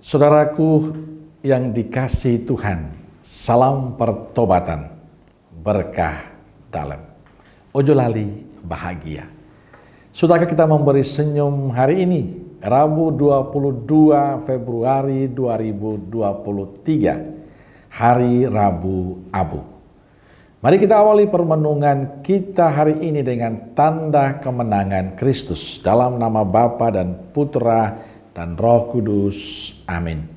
Saudaraku yang dikasihi Tuhan, salam pertobatan, berkah dalam. Ojo lali bahagia. Sudahkah kita memberi senyum hari ini, Rabu 22 Februari 2023, hari Rabu Abu. Mari kita awali permenungan kita hari ini dengan tanda kemenangan Kristus dalam nama Bapa dan Putra dan Roh Kudus. Amin.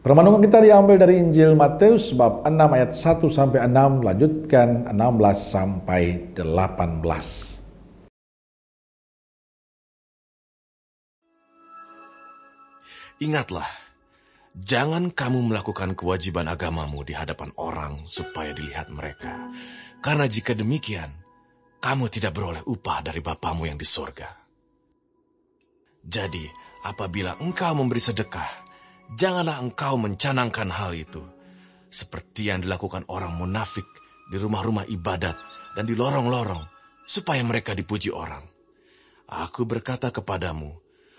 Permenungan kita diambil dari Injil Matius bab 6 ayat 1 sampai 6, lanjutkan 16 sampai 18. Ingatlah, jangan kamu melakukan kewajiban agamamu di hadapan orang supaya dilihat mereka. Karena jika demikian, kamu tidak beroleh upah dari Bapamu yang di sorga. Jadi, apabila engkau memberi sedekah, janganlah engkau mencanangkan hal itu, seperti yang dilakukan orang munafik di rumah-rumah ibadat dan di lorong-lorong, supaya mereka dipuji orang. Aku berkata kepadamu,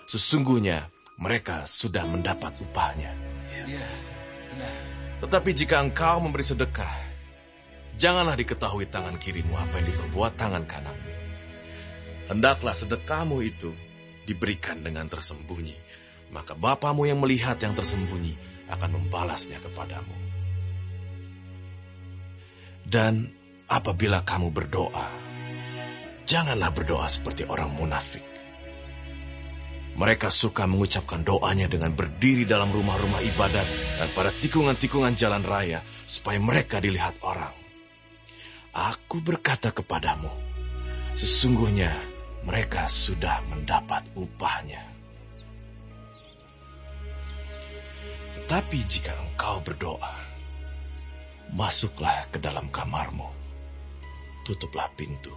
sesungguhnya mereka sudah mendapat upahnya. Ya, benar. Tetapi jika engkau memberi sedekah, janganlah diketahui tangan kirimu apa yang diperbuat tangan kananmu. Hendaklah sedekahmu itu diberikan dengan tersembunyi, maka Bapamu yang melihat yang tersembunyi akan membalasnya kepadamu. Dan apabila kamu berdoa, janganlah berdoa seperti orang munafik. Mereka suka mengucapkan doanya dengan berdiri dalam rumah-rumah ibadat dan pada tikungan-tikungan jalan raya, supaya mereka dilihat orang. Aku berkata kepadamu, sesungguhnya mereka sudah mendapat upahnya. Tetapi jika engkau berdoa, masuklah ke dalam kamarmu, tutuplah pintu,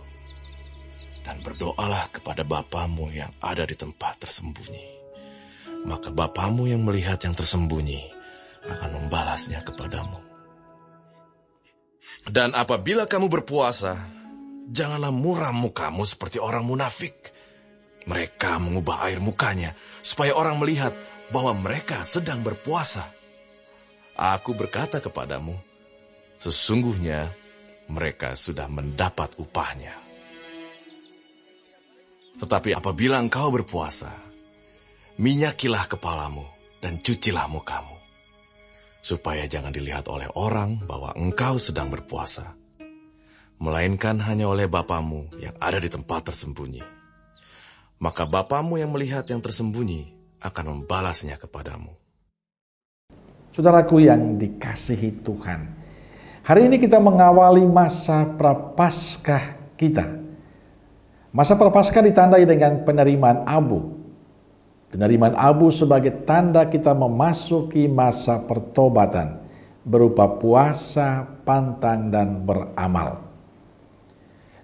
dan berdoalah kepada Bapamu yang ada di tempat tersembunyi. Maka Bapamu yang melihat yang tersembunyi akan membalasnya kepadamu. Dan apabila kamu berpuasa, janganlah muram mukamu seperti orang munafik. Mereka mengubah air mukanya supaya orang melihat bahwa mereka sedang berpuasa. Aku berkata kepadamu, sesungguhnya mereka sudah mendapat upahnya. Tetapi apabila engkau berpuasa, minyakilah kepalamu dan cucilah mukamu, supaya jangan dilihat oleh orang bahwa engkau sedang berpuasa, melainkan hanya oleh Bapamu yang ada di tempat tersembunyi. Maka Bapamu yang melihat yang tersembunyi akan membalasnya kepadamu. Saudaraku yang dikasihi Tuhan, hari ini kita mengawali masa Prapaskah kita. Masa Prapaskah ditandai dengan penerimaan abu. Penerimaan abu sebagai tanda kita memasuki masa pertobatan berupa puasa, pantang, dan beramal.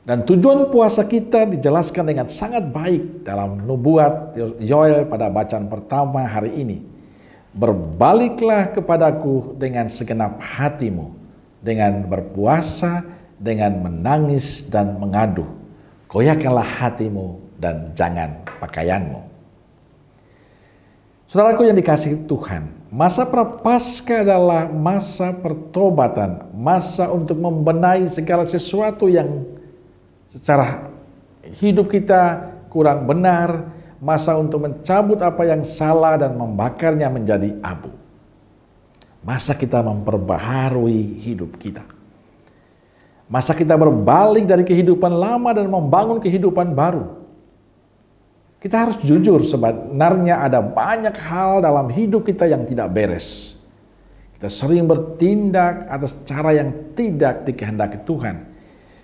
Dan tujuan puasa kita dijelaskan dengan sangat baik dalam nubuat Yoel pada bacaan pertama hari ini. Berbaliklah kepadaku dengan segenap hatimu, dengan berpuasa, dengan menangis dan mengadu. Goyahkanlah hatimu dan jangan pakaianmu. Saudaraku yang dikasihi Tuhan, masa Prapaskah adalah masa pertobatan, masa untuk membenahi segala sesuatu yang secara hidup kita kurang benar, masa untuk mencabut apa yang salah dan membakarnya menjadi abu. Masa kita memperbaharui hidup kita. Masa kita berbalik dari kehidupan lama dan membangun kehidupan baru. Kita harus jujur, sebenarnya ada banyak hal dalam hidup kita yang tidak beres. Kita sering bertindak atas cara yang tidak dikehendaki Tuhan.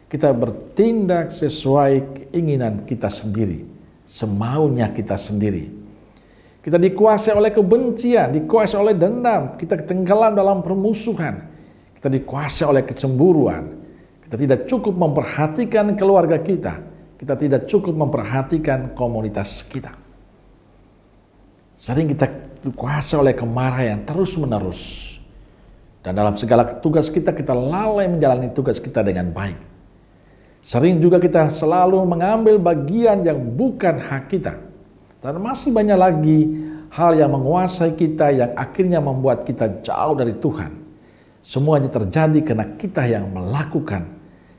Kita bertindak sesuai keinginan kita sendiri, semaunya kita sendiri. Kita dikuasai oleh kebencian, dikuasai oleh dendam, kita tenggelam dalam permusuhan. Kita dikuasai oleh kecemburuan. Kita tidak cukup memperhatikan keluarga kita. Kita tidak cukup memperhatikan komunitas kita. Sering kita dikuasai oleh kemarahan yang terus-menerus. Dan dalam segala tugas kita, kita lalai menjalani tugas kita dengan baik. Sering juga kita selalu mengambil bagian yang bukan hak kita. Dan masih banyak lagi hal yang menguasai kita yang akhirnya membuat kita jauh dari Tuhan. Semuanya terjadi karena kita yang melakukan,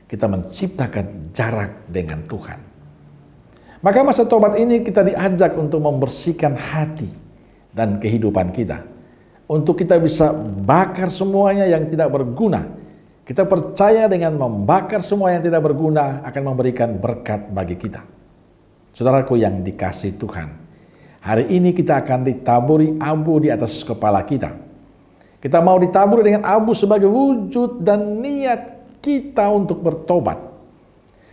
kita menciptakan jarak dengan Tuhan. Maka masa tobat ini kita diajak untuk membersihkan hati dan kehidupan kita. Untuk kita bisa bakar semuanya yang tidak berguna. Kita percaya dengan membakar semua yang tidak berguna akan memberikan berkat bagi kita. Saudaraku yang dikasihi Tuhan, hari ini kita akan ditaburi abu di atas kepala kita. Kita mau ditaburi dengan abu sebagai wujud dan niat kita untuk bertobat.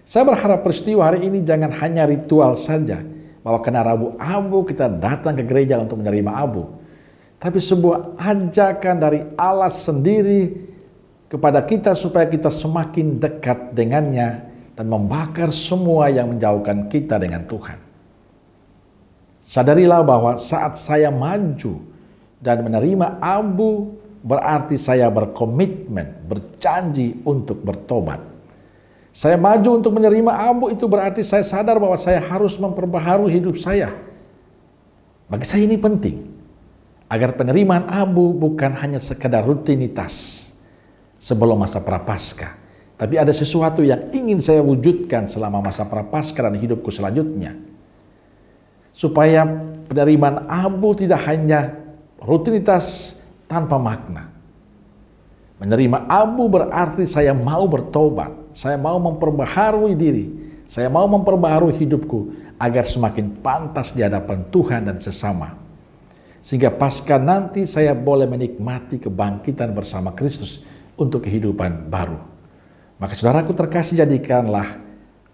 Saya berharap peristiwa hari ini jangan hanya ritual saja, bahwa kena abu kita datang ke gereja untuk menerima abu. Tapi sebuah ajakan dari Allah sendiri kepada kita supaya kita semakin dekat dengannya dan membakar semua yang menjauhkan kita dengan Tuhan. Sadarilah bahwa saat saya maju dan menerima abu, berarti saya berkomitmen, berjanji untuk bertobat. Saya maju untuk menerima abu, itu berarti saya sadar bahwa saya harus memperbaharui hidup saya. Bagi saya ini penting, agar penerimaan abu bukan hanya sekedar rutinitas sebelum masa prapaskah, tapi ada sesuatu yang ingin saya wujudkan selama masa prapaskah dan hidupku selanjutnya. Supaya penerimaan abu tidak hanya rutinitas tanpa makna. Menerima abu berarti saya mau bertobat, saya mau memperbaharui diri, saya mau memperbaharui hidupku agar semakin pantas di hadapan Tuhan dan sesama. Sehingga pasca nanti saya boleh menikmati kebangkitan bersama Kristus untuk kehidupan baru. Maka saudaraku terkasih, jadikanlah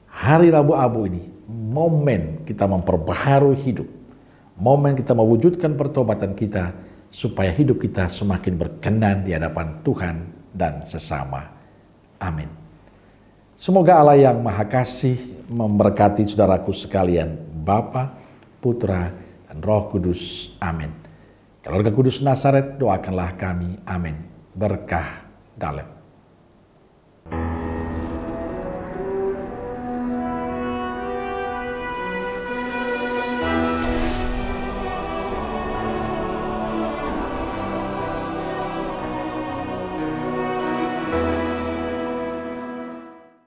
hari Rabu Abu ini momen kita memperbaharui hidup, momen kita mewujudkan pertobatan kita supaya hidup kita semakin berkenan di hadapan Tuhan dan sesama. Amin. Semoga Allah yang Maha Kasih memberkati saudaraku sekalian, Bapa, Putra, dan Roh Kudus. Amin. Keluarga Kudus Nazaret, doakanlah kami. Amin. Berkah Dalem.